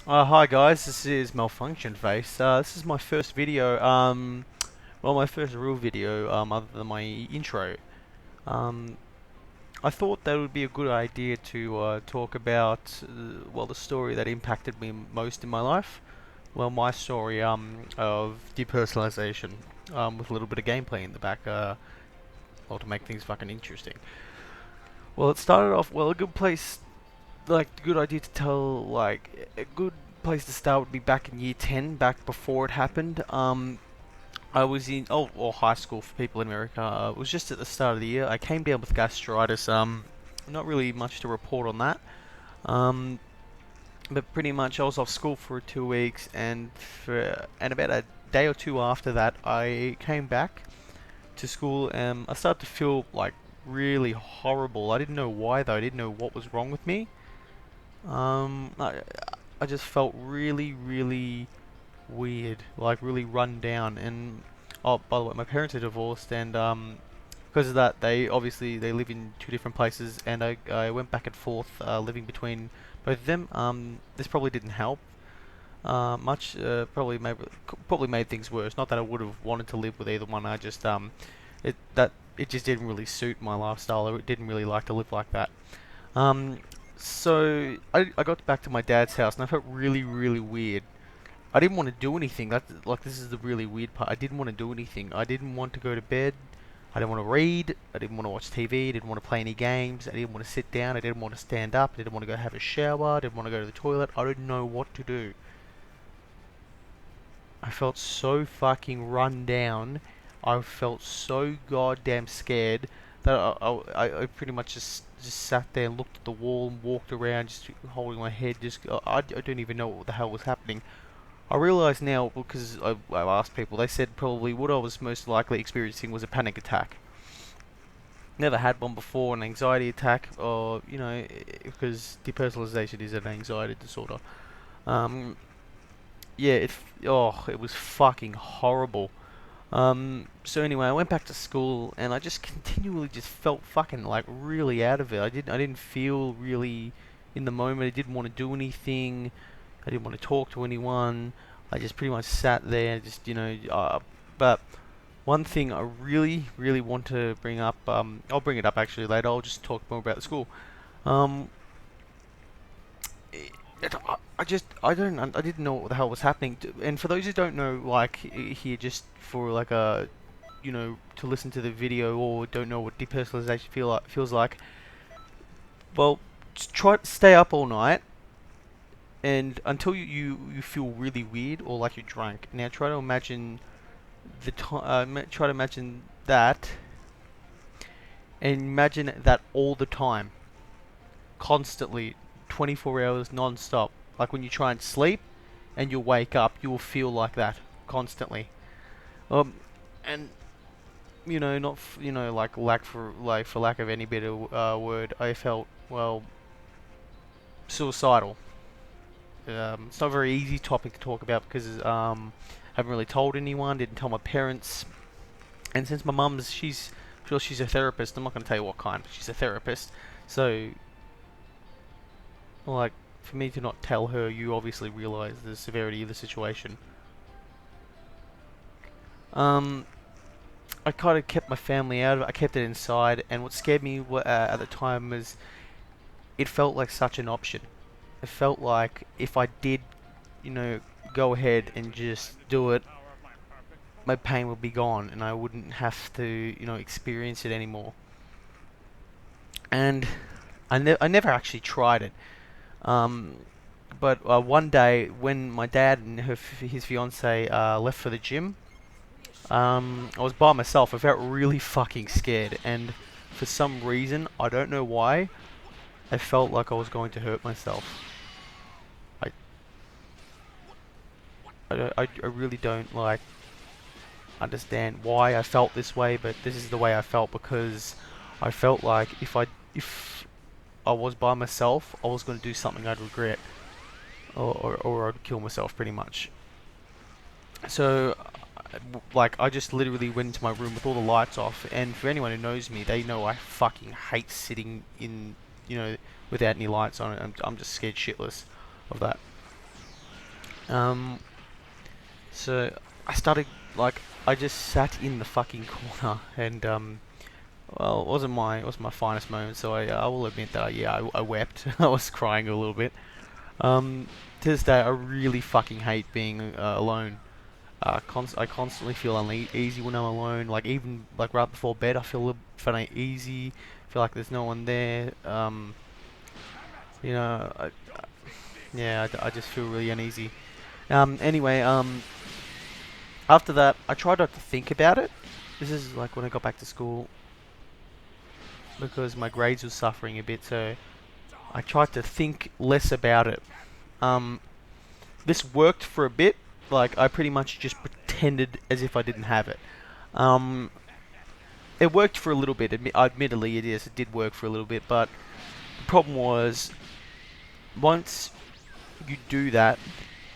Hi guys, this is Malfunction Face. This is my first video, well, my first real video, other than my intro. Um, I thought that would be a good idea to talk about, well, the story that impacted me most in my life. Well, my story, of depersonalization, with a little bit of gameplay in the back, well, to make things fucking interesting. Well, it started off, well, a good place, like, good idea to tell, like, a good place to start would be back in year 10, back before it happened. I was in, or high school for people in America. It was just at the start of the year. I came down with gastritis. Not really much to report on that. Um, but pretty much I was off school for 2 weeks, and about a day or two after that, I came back to school, and I started to feel like really horrible. I didn't know why though. I didn't know what was wrong with me. Um, I, I just felt really weird, like really run down. And oh, by the way, my parents are divorced, and because of that, they live in two different places, and I went back and forth, living between both of them. This probably didn't help much. Probably made things worse. Not that I would have wanted to live with either one. I just it that it just didn't really suit my lifestyle. I didn't really like to live like that. Um, so I got back to my dad's house, and I felt really weird. I didn't want to do anything. This is the really weird part. I didn't want to do anything. I didn't want to go to bed. I didn't want to read. I didn't want to watch TV. I didn't want to play any games. I didn't want to sit down. I didn't want to stand up. I didn't want to go have a shower. I didn't want to go to the toilet. I didn't know what to do. I felt so fucking run down. I felt so goddamn scared that I pretty much just sat there and looked at the wall and walked around, just holding my head. I don't even know what the hell was happening. I realise now, because I've asked people, they said probably what I was most likely experiencing was a panic attack. Never had one before, an anxiety attack, or, because depersonalization is an anxiety disorder. Um, yeah, it was fucking horrible. So anyway, I went back to school, and I just continually just felt fucking like really out of it. I didn't feel really in the moment. I didn't want to do anything. I didn't want to talk to anyone. I just pretty much sat there, but one thing I really want to bring up, I'll bring it up actually later. I'll just talk more about the school. Um, I didn't know what the hell was happening. And for those who don't know, like here, just for like to listen to the video or don't know what depersonalization feels like. Well, just try to stay up all night and until you feel really weird or like you're drunk. Now try to imagine try to imagine that, and imagine that all the time, constantly, 24 hours non-stop. Like when you try and sleep and you wake up, you will feel like that constantly. Um, and not like for lack of any better word, I felt, well, suicidal. It's not a very easy topic to talk about because I haven't really told anyone, didn't tell my parents, and since my mum's she's a therapist. I'm not going to tell you what kind, but she's a therapist. So, like, for me to not tell her, you obviously realise the severity of the situation. Um, I kind of kept my family out of it. I kept it inside, and what scared me at the time was it felt like such an option. It felt like if I did, you know, go ahead and just do it, my pain would be gone, and I wouldn't have to, experience it anymore. And I never actually tried it. Um, but one day, when my dad and his fiance left for the gym, I was by myself. I felt really fucking scared, and for some reason, I don't know why, I felt like I was going to hurt myself. I, I really don't like understand why I felt this way, but this is the way I felt because I felt like if I was by myself, I was going to do something I'd regret, or I'd kill myself pretty much. So, like, I just literally went into my room with all the lights off, and for anyone who knows me, they know I fucking hate sitting in, without any lights on. I'm just scared shitless of that. Um, so I started like I just sat in the fucking corner and well, it wasn't my finest moment. So I will admit that I wept. I was crying a little bit. To this day, I really fucking hate being alone. I constantly feel uneasy when I'm alone. Like even like right before bed, I feel a little uneasy. Feel like there's no one there. You know, yeah, I just feel really uneasy. Anyway, after that, I tried not to think about it. This is like when I got back to school because my grades were suffering a bit, so I tried to think less about it. Um, this worked for a bit. Like I pretty much just pretended as if I didn't have it. Um, it worked for a little bit. Admittedly, it did work for a little bit, but the problem was once you do that,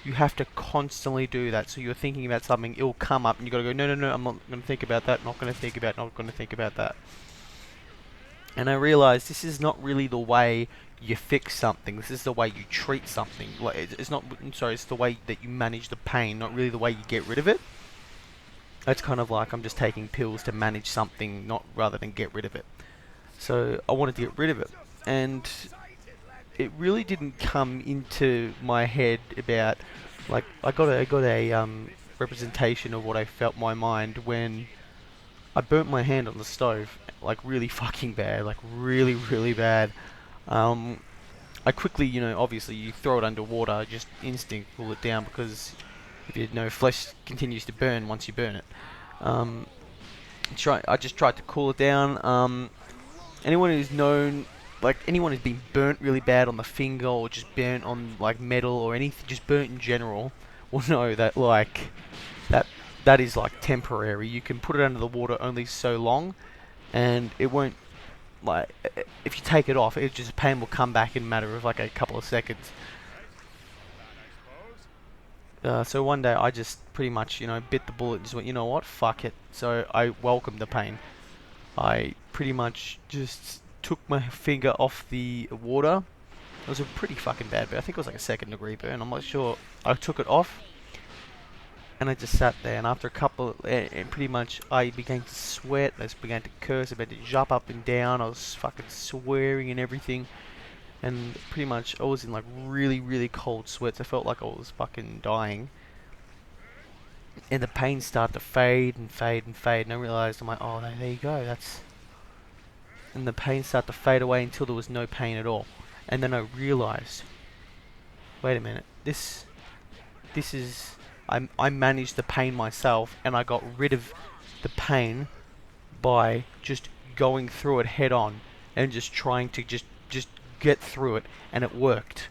you have to constantly do that. So you're thinking about something, it'll come up, and you got to go, no, no, no, I'm not going to think about that. Not going to think about. Not going to think about that. And I realized this is not really the way you fix something. This is the way you treat something. Like it's not. I'm sorry, it's the way that you manage the pain, not really the way you get rid of it. It's kind of like I'm just taking pills to manage something, not rather than get rid of it. So I wanted to get rid of it, and it really didn't come into my head about like I got a representation of what I felt in my mind when I burnt my hand on the stove, like really fucking bad, like really really bad. Um, I quickly, you know, obviously you throw it under water, just instinct cool it down because if you know flesh continues to burn once you burn it. Um, I just tried to cool it down. Anyone who's known, like anyone who's been burnt really bad on the finger or just burnt on like metal or anything, just burnt in general, will know that like that that is like temporary. You can put it under the water only so long, and it won't like if you take it off, it just pain will come back in a matter of like a couple of seconds. So one day I just pretty much you know bit the bullet and just went you know what fuck it. So I welcomed the pain. I pretty much just took my finger off the water. It was a pretty fucking bad burn. I think it was like a second-degree burn. I'm not sure. I took it off, and I just sat there. And after a couple, and pretty much, I began to sweat. I just began to curse. I began to jump up and down. I was fucking swearing and everything. And pretty much, I was in like really, really cold sweats. I felt like I was fucking dying. And the pain started to fade and fade and fade. And I realized, I'm like, oh, there you go. That's and the pain started to fade away until there was no pain at all. And then I realized, wait a minute, this is I managed the pain myself, and I got rid of the pain by just going through it head on and just trying to just get through it, and it worked.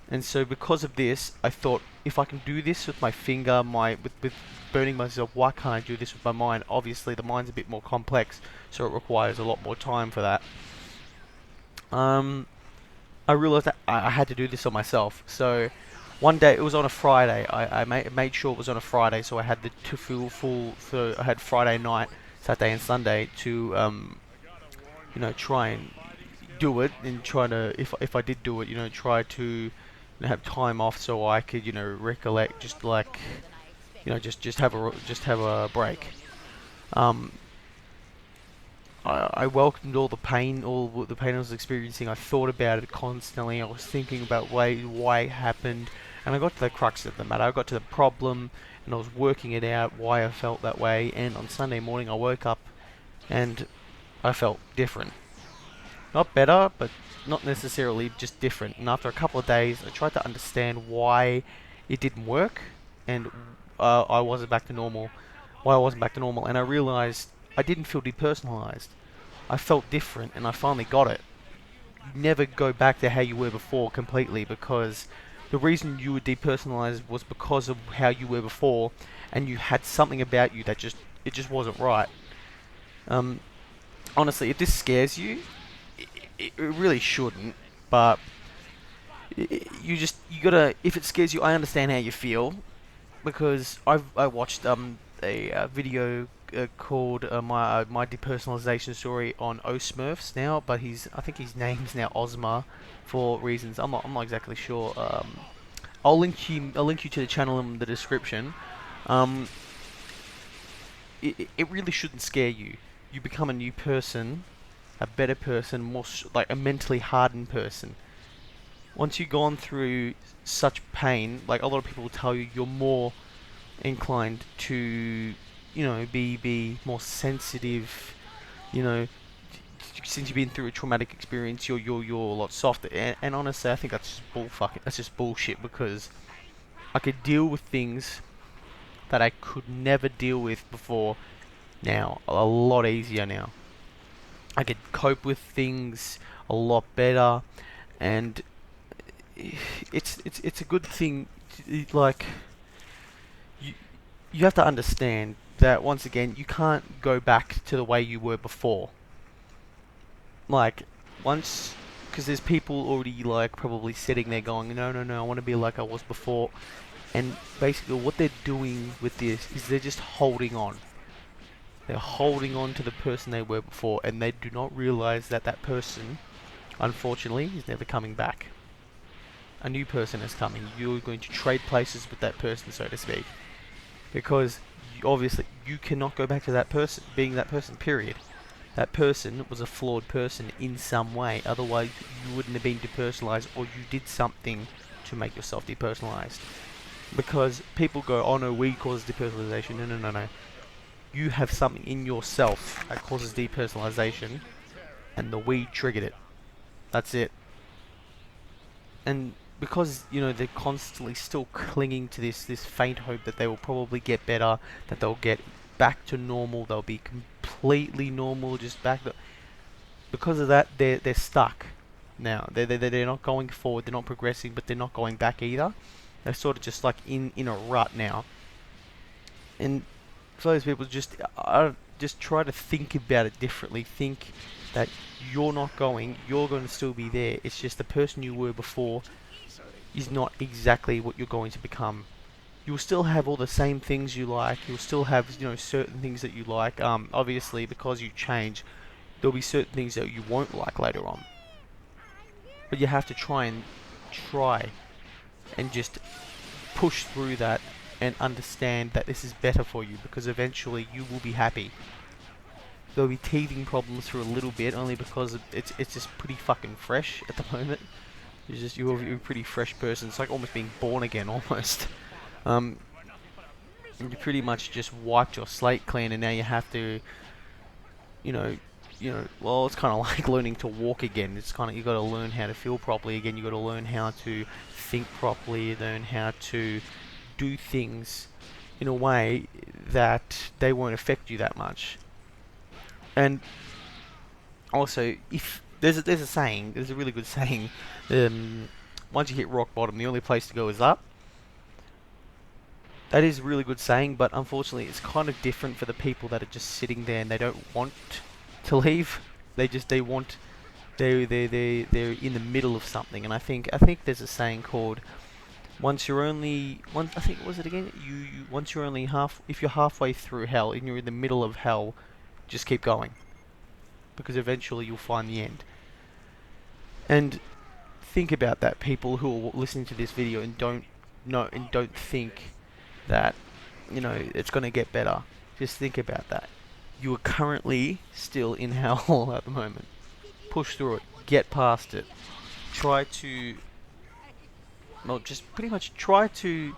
And so because of this, I thought if I can do this with my finger, with burning myself, why can't I do this with my mind? Obviously, the mind's a bit more complex, so it requires a lot more time for that. I realized that I had to do this on myself. So one day, it was on a Friday. I made sure it was on a Friday, so I had the full. So I had Friday night, Saturday, and Sunday to you know try and do it, and try to if I did do it, you know, try to have time off so I could, you know, recollect, just like, you know, just have a break. Um, I welcomed all the pain I was experiencing. I thought about it constantly. I was thinking about why it happened, and I got to the crux of the matter. I got to the problem, and I was working it out why I felt that way. And on Sunday morning, I woke up, and I felt different. Not better, but not necessarily just different. And after a couple of days, I tried to understand why it didn't work, and I wasn't back to normal. Why I wasn't back to normal, and I realized I didn't feel depersonalized. I felt different, and I finally got it. You never go back to how you were before completely, because the reason you were depersonalized was because of how you were before, and you had something about you that just wasn't right. Um, Honestly, if this scares you, it really shouldn't, but you gotta. If it scares you, I understand how you feel, because I watched a video called my depersonalization story on Osmurfs now, but I think his name's now Osmur for reasons I'm not exactly sure I'll link you to the channel in the description. Um, it really shouldn't scare you. You become a new person, a better person, like a mentally hardened person. Once you've gone through such pain, like a lot of people will tell you, you're more inclined to, be more sensitive. You know, since you've been through a traumatic experience, you're a lot softer. And honestly, I think that's just That's just bullshit, because I could deal with things that I could never deal with before now a lot easier now. I could cope with things a lot better, and it's a good thing. Like, you you have to understand that once again you can't go back to the way you were before. Like, once, because there's people already like probably sitting there going, no, no, no, I want to be like I was before. And basically what they're doing with this is they're just holding on. They're holding on to the person they were before, and they do not realize that that person, unfortunately, is never coming back. A new person is coming. You're going to trade places with that person, so to speak. Because obviously you cannot go back to that person, being that person, period. That person was a flawed person in some way, otherwise you wouldn't have been depersonalized, or you did something to make yourself depersonalized. Because people go, oh no, weed causes depersonalization. No, no, no, no. You have something in yourself that causes depersonalization, and the weed triggered it. That's it. And because, they're constantly still clinging to this faint hope that they will probably get better, that they'll get back to normal, they'll be completely normal, just back to... Because of that, they're stuck now. They're not going forward, they're not progressing, but they're not going back either. They're sort of just like in a rut now. And for those people, just try to think about it differently. Think that you're going to still be there. It's just the person you were before is not exactly what you're going to become. You'll still have all the same things you like. You'll still have, certain things that you like. Obviously, because you change, there'll be certain things that you won't like later on. But you have to try and just push through that and understand that this is better for you, because eventually you will be happy. There'll be teething problems for a little bit, only because it's just pretty fucking fresh at the moment. You're a pretty fresh person. It's like almost being born again, almost. You pretty much just wiped your slate clean, and now you have to, well, it's kind of like learning to walk again. It's kind of, you got to learn how to feel properly again. You got to learn how to think properly, learn how to do things in a way that they won't affect you that much. And also, if there's a saying, there's a really good saying, once you hit rock bottom, the only place to go is up. That is a really good saying, but unfortunately it's kind of different for the people that are just sitting there and they don't want to leave. They're in the middle of something. And I think there's a saying called, once you're only I think, was it again? Once you're only if you're halfway through hell and you're in the middle of hell, just keep going, because eventually you'll find the end. And think about that, people who are listening to this video and don't think that, it's going to get better. Just think about that. You are currently still in hell at the moment. Push through it. Get past it. Try to... Well, just pretty much try to...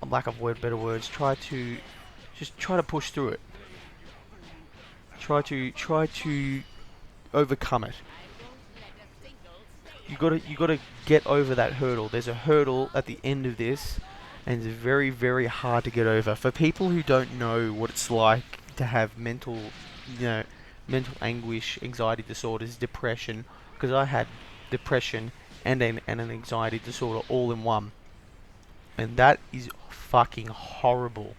lack of better words. Try to push through it. Try to overcome it. You gotta get over that hurdle. There's a hurdle at the end of this, and it's very, very hard to get over. For people who don't know what it's like to have mental anguish, anxiety disorders, depression, because I had depression and an anxiety disorder all in one, and that is fucking horrible.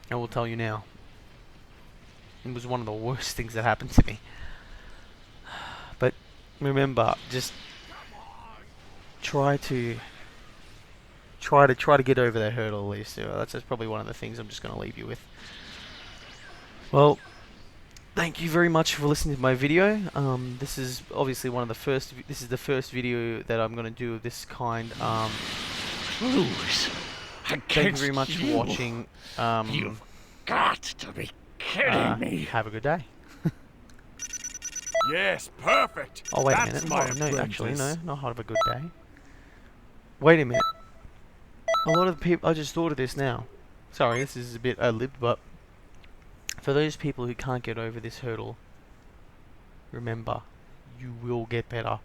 I will tell you now. It was one of the worst things that happened to me. But remember, just try to get over that hurdle at least. That's probably one of the things I'm just going to leave you with. Well, thank you very much for listening to my video. This is obviously one of the first. This is the first video that I'm going to do of this kind. Lose Thank you very against much for you. watching. You've got to be kidding me. Have a good day. Yes, perfect. Oh, wait a That's minute. my No, actually, no. apprentice. Not have a good day. Wait a minute. A lot of people... I just thought of this now. Sorry, this is a bit ad-libbed, but... For those people who can't get over this hurdle, remember, you will get better.